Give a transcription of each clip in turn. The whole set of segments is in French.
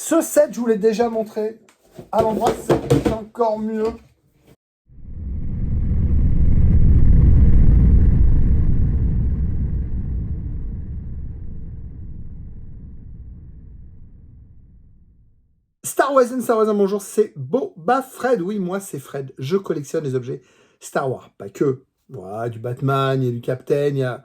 Ce set, je vous l'ai déjà montré. À l'endroit, c'est encore mieux. Star Wars, bonjour, c'est Boba Fred. Oui, moi, c'est Fred. Je collectionne les objets Star Wars. Pas que. Voilà, du Batman, il y a du Captain, il y a...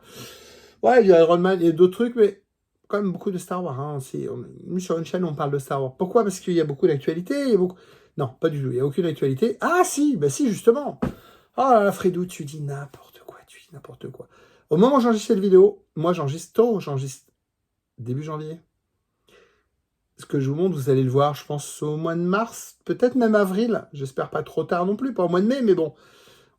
Ouais, il y a Iron Man, il y a d'autres trucs, mais quand même beaucoup de Star Wars. Hein. Sur une chaîne, on parle de Star Wars. Pourquoi? Parce qu'il y a beaucoup d'actualité. Non, pas du tout. Il n'y a aucune actualité. Ah si, bah si, justement. Oh là là, Fredou, tu dis n'importe quoi. Tu dis n'importe quoi. Au moment où j'enregistre cette vidéo, moi, j'enregistre début janvier. Ce que je vous montre, vous allez le voir, je pense, au mois de mars, peut-être même avril. J'espère pas trop tard non plus, pas au mois de mai, mais bon.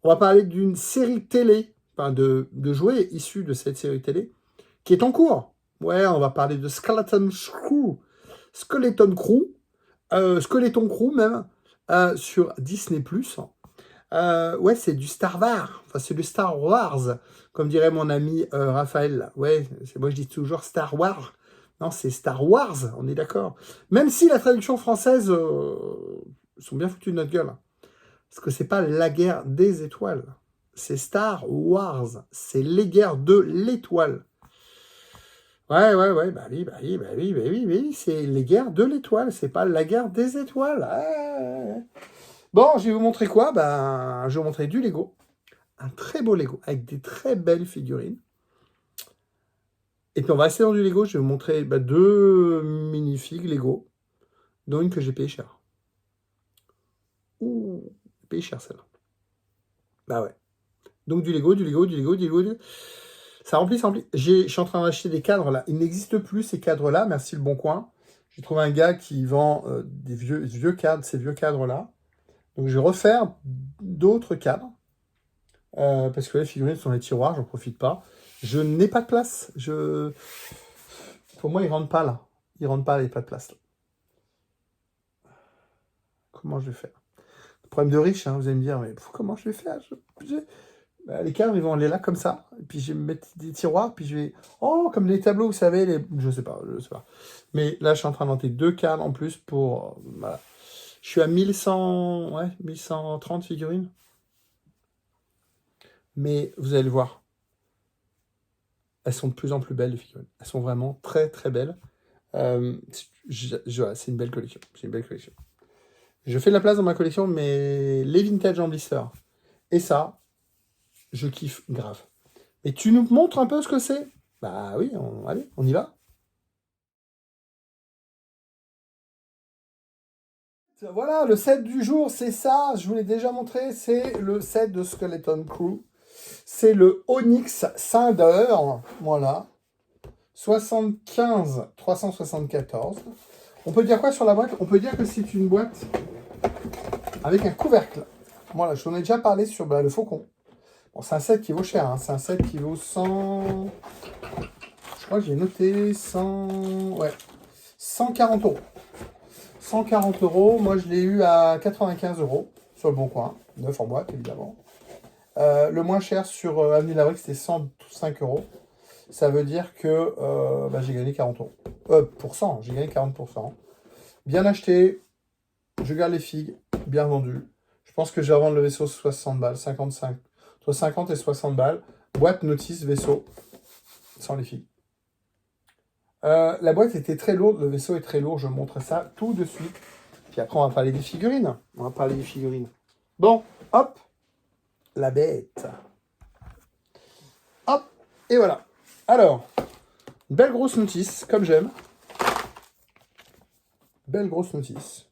On va parler d'une série télé, enfin de jouets issus de cette série télé, qui est en cours. Ouais, on va parler de Skeleton Crew, Skeleton Crew même, sur Disney+. Ouais, c'est du Star Wars, enfin c'est du Star Wars, comme dirait mon ami Raphaël. Ouais, moi je dis toujours Star Wars. Non, c'est Star Wars, on est d'accord. Même si la traduction française sont bien foutus de notre gueule. Parce que c'est pas la guerre des étoiles. C'est Star Wars. C'est les guerres de l'étoile. Ouais, bah oui, c'est les guerres de l'étoile. C'est pas la guerre des étoiles. Ouais. Bon, je vais vous montrer quoi? Ben, je vais vous montrer du Lego. Un très beau Lego, avec des très belles figurines. Et puis on va rester dans du Lego. Je vais vous montrer deux minifigs Lego, dont une que j'ai payé cher. Ouh, payé cher celle-là. Bah ouais. Donc du Lego. Ça remplit. Je suis en train d'acheter des cadres là. Il n'existe plus ces cadres-là, merci le Bon Coin. J'ai trouvé un gars qui vend des vieux cadres, ces vieux cadres-là. Donc je vais refaire d'autres cadres. Parce que les figurines sont dans les tiroirs, j'en profite pas. Je n'ai pas de place. Pour moi, ils rentrent pas là. Ils rentrent pas, il n'y a pas de place là. Comment je vais faire? Problème de riche, hein, vous allez me dire, mais comment je vais faire? Les cadres, ils vont aller là comme ça. Et puis je vais mettre des tiroirs, puis je vais... Oh, comme les tableaux, vous savez, je sais pas. Mais là, je suis en train d'inventer deux cadres en plus pour... Voilà. Je suis à 1130 figurines. Mais vous allez le voir. Elles sont de plus en plus belles, les figurines. Elles sont vraiment très, très belles. C'est une belle collection. Je fais de la place dans ma collection, mais les vintage en blister. Et ça, je kiffe grave. Et tu nous montres un peu ce que c'est? Bah oui, allez, on y va. Voilà, le set du jour, c'est ça. Je vous l'ai déjà montré. C'est le set de Skeleton Crew. C'est le Onyx Cinder. Voilà. 75 374. On peut dire quoi sur la boîte? On peut dire que c'est une boîte avec un couvercle. Voilà, je vous en ai déjà parlé sur le faucon. Bon, c'est un set qui vaut cher. Hein. C'est un set qui vaut 100... Je crois que j'ai noté 100... Ouais. 140 euros. 140 euros. Moi, je l'ai eu à 95 euros sur le Bon Coin. 9 en boîte, évidemment. Le moins cher sur Avenue de la Brique, c'était 105 euros. Ça veut dire que j'ai gagné 40 euros. J'ai gagné 40%. Bien acheté. Je garde les figues. Bien vendu. Je pense que je vais revendre le vaisseau 60 balles. 55. Entre 50 et 60 balles. Boîte, notice, vaisseau. Sans les figues. La boîte était très lourde. Le vaisseau est très lourd. Je montre ça tout de suite. Puis après, on va parler des figurines. Bon, hop. La bête. Hop. Et voilà. Alors, belle grosse notice, comme j'aime. Belle grosse notice.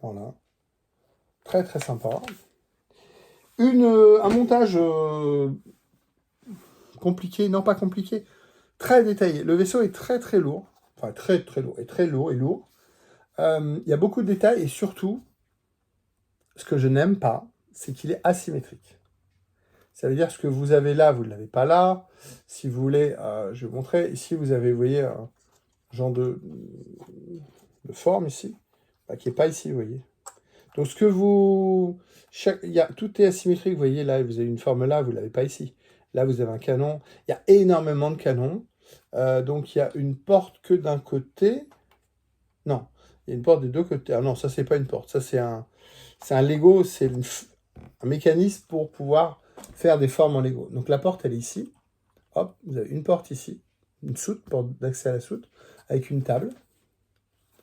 Voilà. Très très sympa. Un montage compliqué, non pas compliqué, très détaillé. Le vaisseau est très très lourd. Enfin, très très lourd. Et très lourd. Il y a beaucoup de détails et surtout, ce que je n'aime pas, c'est qu'il est asymétrique. Ça veut dire ce que vous avez là, vous ne l'avez pas là. Si vous voulez, je vais vous montrer. Ici, vous avez, vous voyez, un genre de forme ici, qui n'est pas ici, vous voyez. Donc, ce que vous... tout est asymétrique, vous voyez, là, vous avez une forme là, vous ne l'avez pas ici. Là, vous avez un canon. Il y a énormément de canons. Donc, il y a une porte que d'un côté. Non. Il y a une porte des deux côtés. Ah non, ça, c'est pas une porte. Ça, c'est un Lego. C'est un mécanisme pour pouvoir faire des formes en Lego. Donc, la porte, elle est ici. Hop, vous avez une porte ici. Une soute, porte d'accès à la soute, avec une table.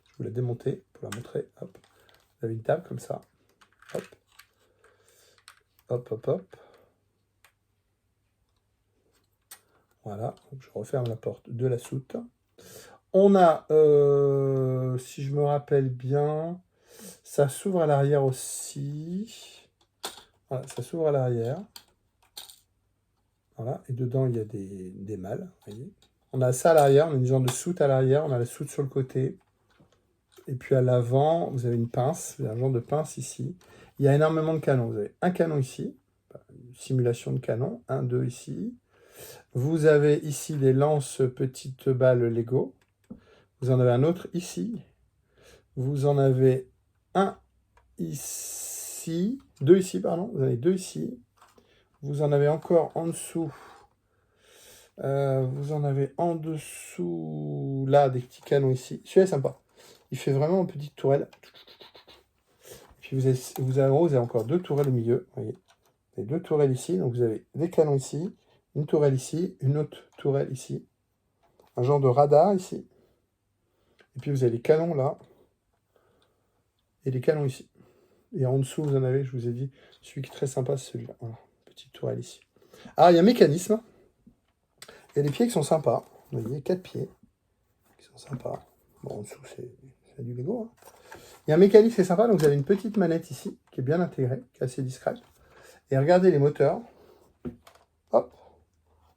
Je vais vous la démonter pour la montrer. Hop. Vous avez une table comme ça. Hop. Hop, hop, hop. Voilà. Donc, je referme la porte de la soute. On a, si je me rappelle bien, ça s'ouvre à l'arrière aussi. Voilà, ça s'ouvre à l'arrière. Voilà, et dedans, il y a des mâles. Voyez. On a ça à l'arrière, on a une genre de soute à l'arrière, on a la soute sur le côté. Et puis à l'avant, vous avez une pince, vous avez un genre de pince ici. Il y a énormément de canons. Vous avez un canon ici, une simulation de canon, un, deux ici. Vous avez ici des lances petites balles Lego. Vous en avez un autre ici. Vous en avez un ici, deux ici, pardon. Vous en avez deux ici. Vous en avez encore en dessous. Vous en avez en dessous, là, des petits canons ici. Celui-là est sympa. Il fait vraiment une petite tourelle. Puis vous avez encore deux tourelles au milieu. Vous voyez, vous avez deux tourelles ici. Donc vous avez des canons ici, une tourelle ici, une autre tourelle ici. Un genre de radar ici. Et puis vous avez les canons là. Et les canons ici. Et en dessous, vous en avez, je vous ai dit, celui qui est très sympa, c'est celui-là. Voilà, petite tourelle ici. Alors, il y a un mécanisme. Il y a des pieds qui sont sympas. Vous voyez, 4 pieds qui sont sympas. Bon, en dessous, c'est du Lego. Hein. Il y a un mécanisme qui est sympa. Donc, vous avez une petite manette ici, qui est bien intégrée, qui est assez discrète. Et regardez les moteurs. Hop.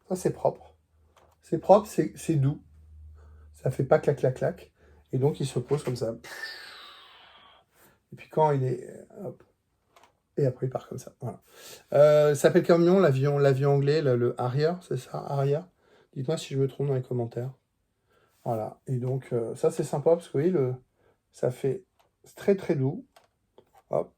Ça, c'est propre. C'est propre, c'est doux. Ça fait pas clac, clac, clac. Et donc, il se pose comme ça. Et puis, quand il est... Hop. Et après, il part comme ça. Voilà. Ça s'appelle comment l'avion anglais, le Harrier, c'est ça, Harrier. Dites-moi si je me trompe dans les commentaires. Voilà. Et donc, ça, c'est sympa parce que vous voyez, ça fait très très doux. Hop.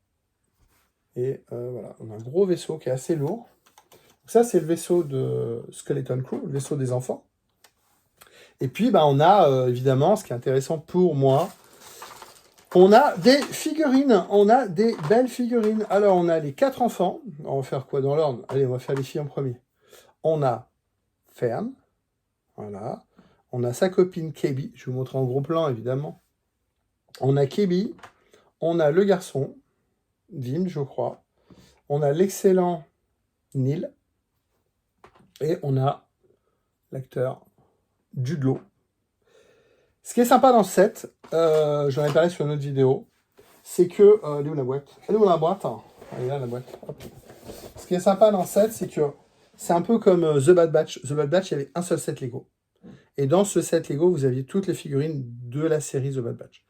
Et voilà, on a un gros vaisseau qui est assez lourd. Donc ça, c'est le vaisseau de Skeleton Crew, le vaisseau des enfants. Et puis, bah, on a évidemment, ce qui est intéressant pour moi, on a des figurines, on a des belles figurines. Alors, on a les 4 enfants. On va faire quoi dans l'ordre? Allez, on va faire les filles en premier. On a Fern, voilà. On a sa copine Kebi, je vais vous montrer en gros plan, évidemment. On a Kebi, on a le garçon, Vim, je crois. On a l'excellent Neil. Et on a l'acteur Jude Law. Ce qui est sympa dans ce set, j'en ai parlé sur une autre vidéo, c'est que... elle est où la boîte? Elle est où la boîte? Elle est là, la boîte. Hop. Ce qui est sympa dans ce set, c'est que c'est un peu comme The Bad Batch. The Bad Batch, il y avait un seul set Lego. Et dans ce set Lego, vous aviez toutes les figurines de la série The Bad Batch.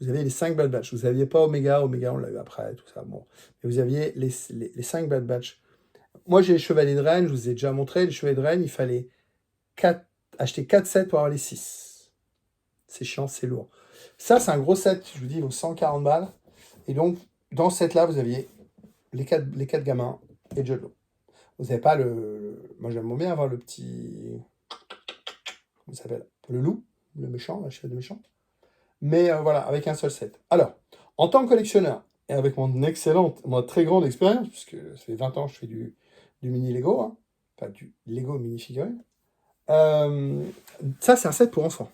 Vous aviez les 5 Bad Batch. Vous n'aviez pas Omega. Omega, on l'a eu après, tout ça. Bon. Mais vous aviez les 5 Bad Batch. Moi, j'ai les Chevaliers de Rennes. Je vous ai déjà montré. Les Chevaliers de Rennes, il fallait acheter 4 sets pour avoir les 6. C'est chiant, c'est lourd. Ça, c'est un gros set. Je vous dis, il vaut 140 balles. Et donc, dans ce set-là, vous aviez les 4 gamins et Jude Law. Vous n'avez pas moi, j'aimerais bien avoir le petit... Comment il s'appelle? Le loup, le méchant, la chef de méchant. Mais voilà, avec un seul set. Alors, en tant que collectionneur, et avec mon très grande expérience, puisque ça fait 20 ans que je fais du mini Lego, hein, enfin du Lego mini figurine, ça, c'est un set pour enfants.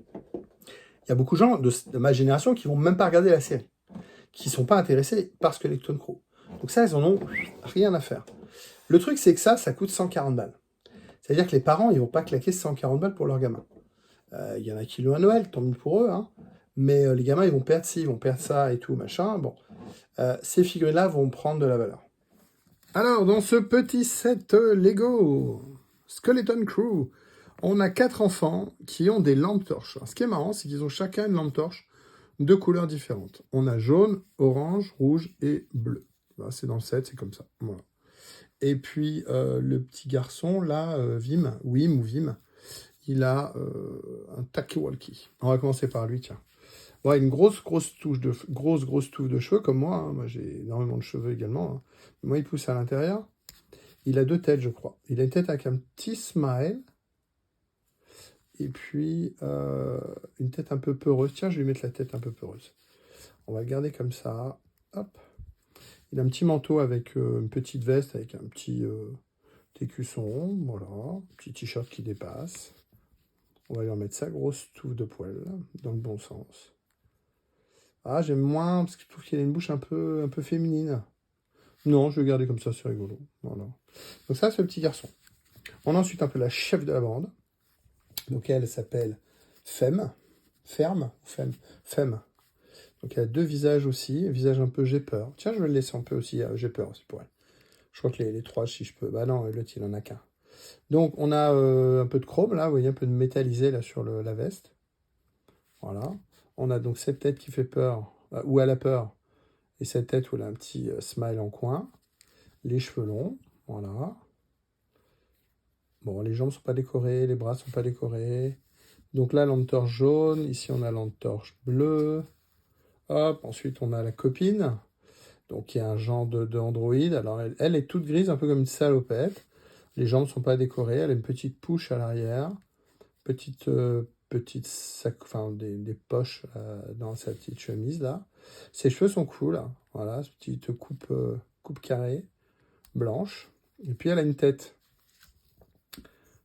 Il y a beaucoup de gens de ma génération qui ne vont même pas regarder la série, qui ne sont pas intéressés par Skeleton Crew. Donc ça, ils en ont rien à faire. Le truc, c'est que ça coûte 140 balles. C'est-à-dire que les parents, ils ne vont pas claquer 140 balles pour leur gamin. Il y en a qui l'ont à Noël, tant mieux pour eux, hein. Mais les gamins, ils vont perdre ci, ils vont perdre ça et tout, machin. Bon, ces figurines-là vont prendre de la valeur. Alors, dans ce petit set Lego Skeleton Crew, on a 4 enfants qui ont des lampes torches. Alors, ce qui est marrant, c'est qu'ils ont chacun une lampe torche de couleurs différentes. On a jaune, orange, rouge et bleu. Voilà, c'est dans le set, c'est comme ça. Voilà. Et puis, le petit garçon, là, Wim, il a un Takiwalki. On va commencer par lui, tiens. Bon, il a une grosse touffe de cheveux, comme moi. Hein. Moi, j'ai énormément de cheveux également. Hein. Moi, il pousse à l'intérieur. Il a 2 têtes, je crois. Il a une tête avec un petit smile. Et puis, une tête un peu peureuse. Tiens, je vais lui mettre la tête un peu peureuse. On va le garder comme ça. Hop. Il a un petit manteau avec une petite veste, avec un petit écusson. Voilà. Un petit t-shirt qui dépasse. On va lui remettre sa grosse touffe de poils, dans le bon sens. Ah, j'aime moins, parce que je trouve qu'il a une bouche un peu féminine. Non, je vais le garder comme ça, c'est rigolo. Voilà. Donc ça, c'est le petit garçon. On a ensuite un peu la chef de la bande. Donc elle s'appelle Femme. Ferme ou Femme? Femme. Donc elle a deux visages aussi. Un visage un peu j'ai peur. Tiens, je vais le laisser un peu aussi. J'ai peur aussi pour elle. Je crois que les trois, si je peux. Bah non, l'autre, il en a qu'un. Donc on a un peu de chrome là, vous voyez, un peu de métallisé là sur la veste. Voilà. On a donc cette tête qui fait peur, où elle a peur, et cette tête où elle a un petit smile en coin. Les cheveux longs, voilà. Bon, les jambes ne sont pas décorées, les bras ne sont pas décorés. Donc là, lampe torche jaune. Ici, on a lampe torche bleue. Hop, ensuite, on a la copine. Donc, il y a un genre de Android. Alors, elle est toute grise, un peu comme une salopette. Les jambes ne sont pas décorées. Elle a une petite pouche à l'arrière. Petite sac, enfin, des poches dans sa petite chemise, là. Ses cheveux sont cool. Hein. Voilà, petite coupe carrée, blanche. Et puis, elle a une tête.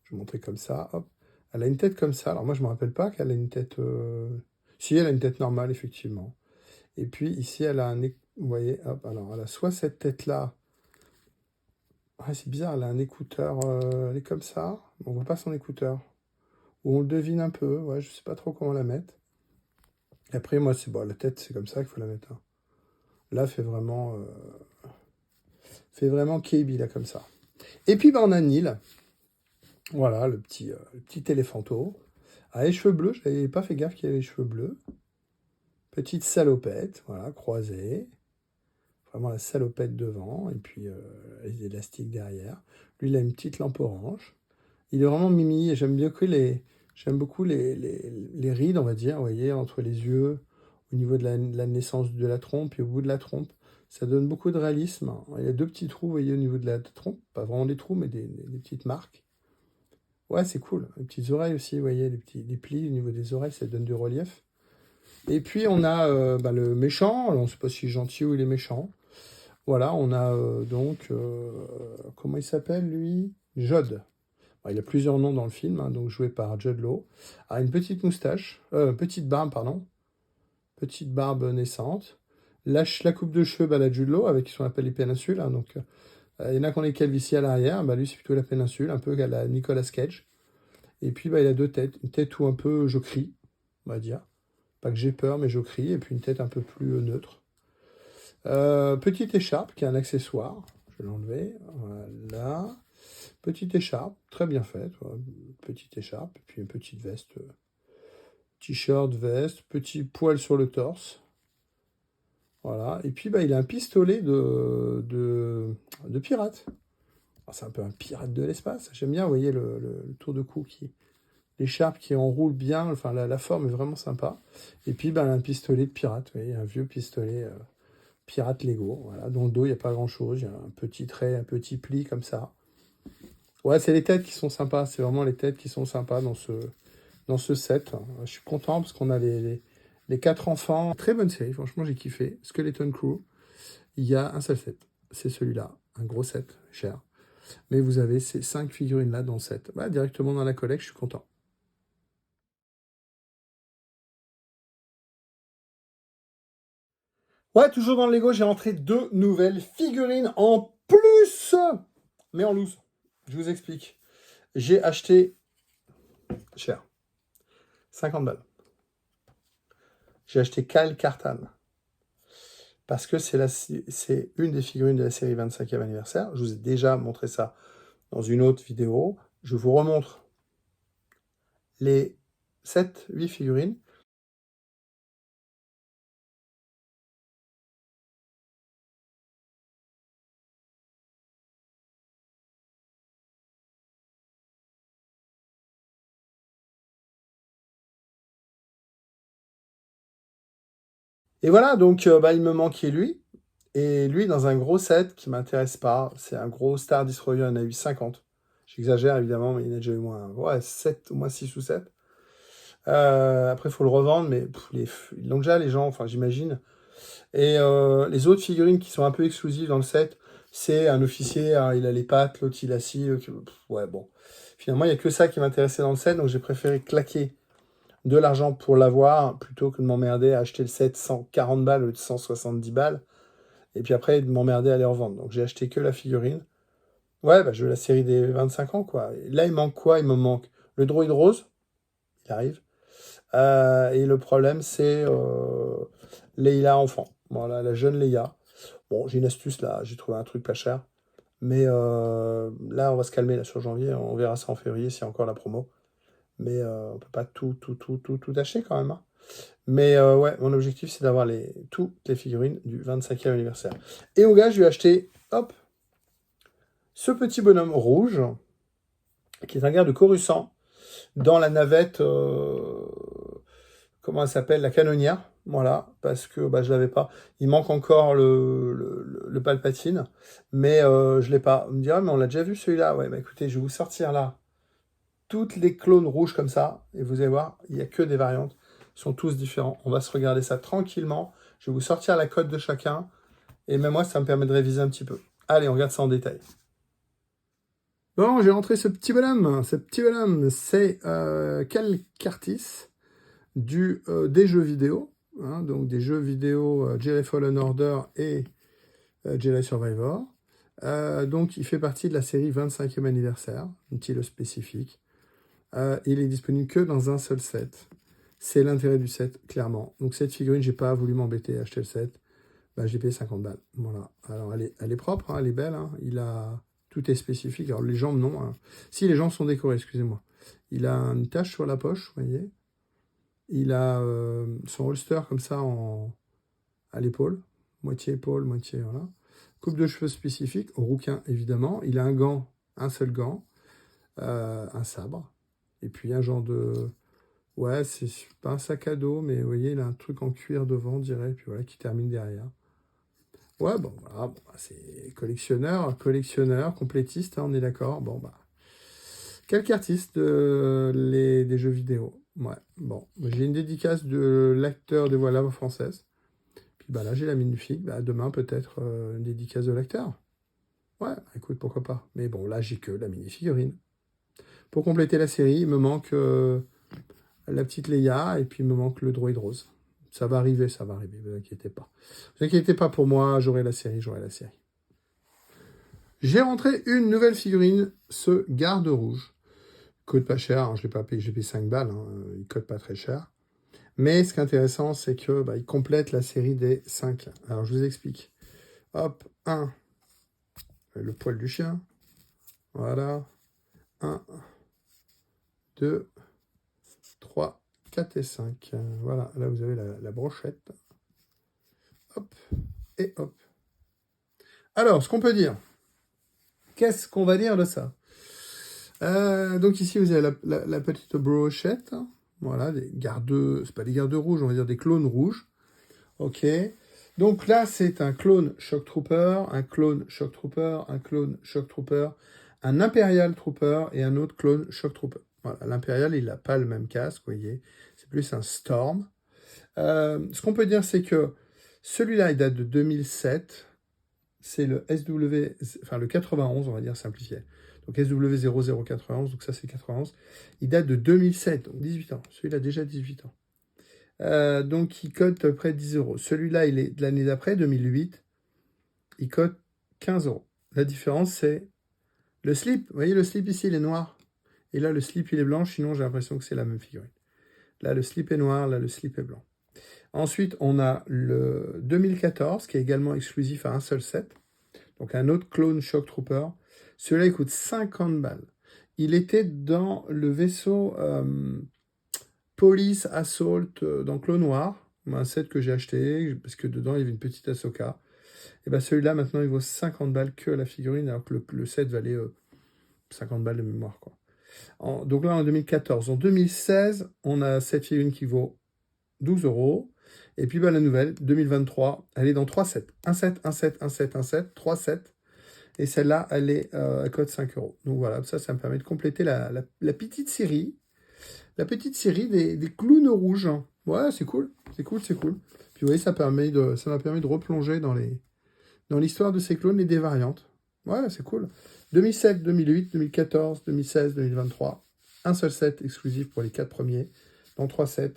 Je vais montrer comme ça, hop. Elle a une tête comme ça. Alors moi, je ne me rappelle pas qu'elle a une tête... Si, elle a une tête normale, effectivement. Et puis ici, elle a un... Vous voyez, hop, alors elle a soit cette tête-là. Ah, c'est bizarre, elle a un écouteur. Elle est comme ça. On ne voit pas son écouteur. Ou on le devine un peu. Ouais, je ne sais pas trop comment la mettre. Et après, moi, c'est bon, la tête, c'est comme ça qu'il faut la mettre. Hein. Là, fait vraiment KB, là, comme ça. Et puis, bah, on a Neil. Voilà, le petit éléphanto. Ah, les cheveux bleus, je n'avais pas fait gaffe qu'il y avait les cheveux bleus. Petite salopette, voilà, croisée. Vraiment la salopette devant, et puis les élastiques derrière. Lui, il a une petite lampe orange. Il est vraiment mimi, et j'aime beaucoup les rides, on va dire, vous voyez, entre les yeux, au niveau de la naissance de la trompe, et au bout de la trompe. Ça donne beaucoup de réalisme. Il y a deux petits trous, vous voyez, au niveau de la trompe. Pas vraiment des trous, mais des petites marques. Ouais, c'est cool. Les petites oreilles aussi, vous voyez, les plis au niveau des oreilles, ça donne du relief. Et puis on a le méchant, alors, on ne sait pas s'il est gentil ou il est méchant. Voilà, on a comment il s'appelle lui? Judd. Bon, il a plusieurs noms dans le film, hein, donc joué par Judd Law. A une petite moustache, petite barbe, pardon. Petite barbe naissante. La coupe de cheveux, la Judd Law, avec ce qu'on appelle les péninsules. Hein, donc, il y en a qu'on est calvitie à l'arrière, lui c'est plutôt la péninsule, un peu à la Nicolas Cage. Et puis il a deux têtes, une tête où un peu je crie, on va dire. Pas que j'ai peur, mais je crie. Et puis une tête un peu plus neutre. Petite écharpe qui est un accessoire. Je vais l'enlever. Voilà. Petite écharpe, très bien faite. Voilà. Petite écharpe. Et puis une petite veste. T-shirt, veste. Petit poil sur le torse. Voilà. Et puis il a un pistolet de pirate. C'est un peu un pirate de l'espace. J'aime bien, vous voyez, le tour de cou l'écharpe qui enroule bien, enfin la forme est vraiment sympa. Et puis un pistolet de pirate, vous voyez, un vieux pistolet pirate Lego. Voilà. Dans le dos, il n'y a pas grand chose. Il y a un petit trait, un petit pli comme ça. Ouais, c'est les têtes qui sont sympas. C'est vraiment les têtes qui sont sympas dans ce set. Je suis content parce qu'on a les 4 enfants. Très bonne série, franchement, j'ai kiffé. Skeleton Crew. Il y a un seul set. C'est celui-là. Un gros set, cher. Mais vous avez ces 5 figurines-là dans le set. Directement dans la collecte, je suis content. Ouais, toujours dans le Lego, j'ai rentré 2 nouvelles figurines en plus, mais en loose. Je vous explique. J'ai acheté cher, 50 balles. J'ai acheté Kyle Kartan parce que c'est une des figurines de la série 25e anniversaire. Je vous ai déjà montré ça dans une autre vidéo. Je vous remontre les 7-8 figurines. Et voilà, donc il me manquait lui. Et lui, dans un gros set qui ne m'intéresse pas, c'est un gros Star Destroyer, il y en a eu 50. J'exagère évidemment, mais il y en a déjà eu au moins 7, au moins 6 ou 7. Après, il faut le revendre, mais ils l'ont déjà, les gens, enfin, j'imagine. Et les autres figurines qui sont un peu exclusives dans le set, c'est un officier, hein, il a les pattes, l'autre il a scie, ouais, bon. Finalement, il n'y a que ça qui m'intéressait dans le set, donc j'ai préféré claquer de l'argent pour l'avoir, plutôt que de m'emmerder à acheter le set 140 balles ou 170 balles, et puis après de m'emmerder à les revendre. Donc j'ai acheté que la figurine. Ouais, bah, je veux la série des 25 ans, quoi. Et là, il manque quoi? Il me manque le droïde rose, il arrive. Et le problème, c'est Leïla enfant. Voilà, la jeune Leïa. Bon, j'ai une astuce là, j'ai trouvé un truc pas cher. Mais là, on va se calmer là, sur janvier. On verra ça en février s'il y a encore la promo. Mais on peut pas tout acheter quand même, hein. Mais ouais, mon objectif, c'est d'avoir toutes les figurines du 25e anniversaire. Et au gars, je lui ai acheté, hop, ce petit bonhomme rouge, qui est un gars de Coruscant, dans la navette, comment elle s'appelle, la canonnière. Voilà, parce que bah, je l'avais pas. Il manque encore le Palpatine, mais je l'ai pas. On me dira, mais on l'a déjà vu celui-là. Ouais, bah écoutez, je vais vous sortir là toutes les clones rouges comme ça, et vous allez voir, il n'y a que des variantes. Ils sont tous différents. On va se regarder ça tranquillement. Je vais vous sortir la cote de chacun, et même moi, ça me permet de réviser un petit peu. Allez, on regarde ça en détail. Bon, j'ai rentré ce petit bonhomme. Ce petit bonhomme, c'est Cal Curtis des jeux vidéo. Hein, donc des jeux vidéo Jedi Fallen Order et Jedi Survivor. Donc il fait partie de la série 25e anniversaire, utile spécifique. Il est disponible que dans un seul set. C'est l'intérêt du set, clairement. Donc cette figurine, j'ai pas voulu m'embêter à acheter le set. Bah, j'ai payé 50 balles. Voilà. Alors elle est propre, hein, elle est belle. Hein. Tout est spécifique. Alors les jambes, non. Hein. Si, les jambes sont décorées, excusez-moi. Il a une tache sur la poche, vous voyez. Il a son holster comme ça à l'épaule. Moitié épaule, moitié, voilà. Coupe de cheveux spécifique, rouquin évidemment. Il a un gant, un seul gant, un sabre. Et puis un genre de... Ouais, c'est pas un sac à dos, mais vous voyez, il a un truc en cuir devant, on dirait, puis voilà, qui termine derrière. Ouais, bon, voilà, bon, bah, c'est collectionneur, complétiste, hein, on est d'accord. Bon, bah, quelques artistes des jeux vidéo. Ouais, bon, j'ai une dédicace de l'acteur de Voix française. Puis bah là, j'ai la magnifique. Bah, demain, peut-être une dédicace de l'acteur. Ouais, bah, écoute, pourquoi pas. Mais bon, là, j'ai que la mini-figurine. Pour compléter la série, il me manque la petite Leia et puis il me manque le droïde rose. Ça va arriver, ne vous inquiétez pas. Ne vous inquiétez pas pour moi, j'aurai la série. J'ai rentré une nouvelle figurine, ce garde rouge. Coûte pas cher, hein, je l'ai pas payé, j'ai payé 5 balles, hein, il coûte pas très cher. Mais ce qui est intéressant, c'est que il complète la série des 5. Alors je vous explique. Hop, 1, le poil du chien. Voilà. 1, 2, 3, 4 et 5. Voilà, là vous avez la brochette. Hop, et hop. Alors, ce qu'on peut dire, qu'est-ce qu'on va dire de ça? Donc ici, vous avez la petite brochette. Voilà, des gardes, c'est pas des gardes rouges, on va dire des clones rouges. Ok. Donc là, c'est un clone Shock Trooper, un clone Shock Trooper, un clone Shock Trooper, un Imperial Trooper et un autre clone Shock Trooper. Voilà, l'Imperial, il n'a pas le même casque, vous voyez. C'est plus un Storm. Ce qu'on peut dire, c'est que celui-là, il date de 2007. C'est le SW, enfin le 91, on va dire simplifié. Donc SW0091, donc ça c'est 91. Il date de 2007, donc 18 ans. Celui-là a déjà 18 ans. Donc il cote près de 10 euros. Celui-là, il est de l'année d'après, 2008. Il cote 15 euros. La différence, c'est le slip. Vous voyez, le slip ici, il est noir. Et là, le slip, il est blanc. Sinon, j'ai l'impression que c'est la même figurine. Là, le slip est noir. Là, le slip est blanc. Ensuite, on a le 2014, qui est également exclusif à un seul set. Donc un autre clone Shock Trooper. Celui-là, il coûte 50 balles. Il était dans le vaisseau Police Assault dans Clone Noir, un set que j'ai acheté, parce que dedans, il y avait une petite Ahsoka. Et bien celui-là, maintenant, il vaut 50 balles que la figurine, alors que le set valait 50 balles de mémoire, quoi. Donc là, en 2014. En 2016, on a cette figurine qui vaut 12 euros. Et puis la nouvelle, 2023, elle est dans 3 sets. Un set, un set, un set, un set, 3 sets. Et celle-là, elle est à cote 5 euros. Donc voilà, ça me permet de compléter la petite série. la petite série des clowns rouges. Ouais, c'est cool. C'est cool, c'est cool. Puis vous voyez, ça m'a permis de replonger dans l'histoire de ces clones et des variantes. Ouais, c'est cool. 2007, 2008, 2014, 2016, 2023. Un seul set exclusif pour les 4 premiers. Dans 3 sets.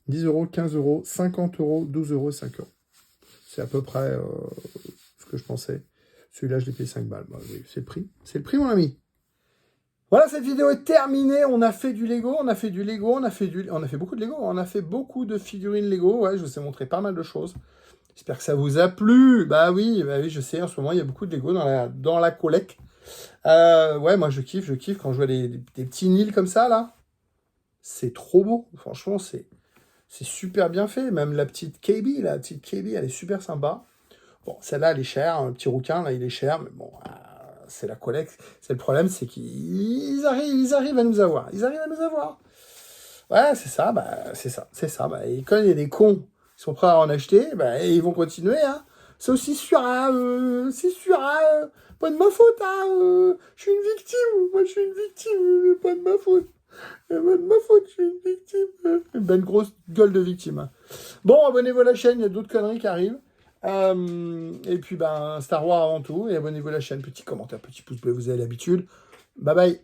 10 euros, 15 euros, 50 euros, 12 euros et 5 euros. C'est à peu près ce que je pensais. Celui-là, je l'ai payé 5 balles. Bah, oui, c'est le prix. C'est le prix, mon ami. Voilà, cette vidéo est terminée. On a fait du Lego, on a fait beaucoup de Lego. On a fait beaucoup de figurines Lego. Ouais, je vous ai montré pas mal de choses. J'espère que ça vous a plu. Bah oui, je sais, en ce moment, il y a beaucoup de Lego dans la collecte. Ouais, moi, je kiffe quand je vois des petits Nils comme ça, là. C'est trop beau. Franchement, c'est super bien fait. Même la petite KB, elle est super sympa. Bon, celle-là, elle est chère. Le petit rouquin, là, il est cher. Mais bon, c'est la collecte. C'est le problème, c'est qu'ils arrivent à nous avoir. Ils arrivent à nous avoir. Ouais, c'est ça. Bah, et quand il y a des cons qui sont prêts à en acheter, bah, ils vont continuer. Hein. C'est aussi sûr. Pas de ma faute. Je suis une victime. Moi, je suis une victime. Pas de ma faute. Pas de ma faute. Je suis une victime. Une grosse gueule de victime. Bon, abonnez-vous à la chaîne. Il y a d'autres conneries qui arrivent. Et puis, Star Wars avant tout. Et abonnez-vous à la chaîne. Petit commentaire, petit pouce bleu, vous avez l'habitude. Bye bye.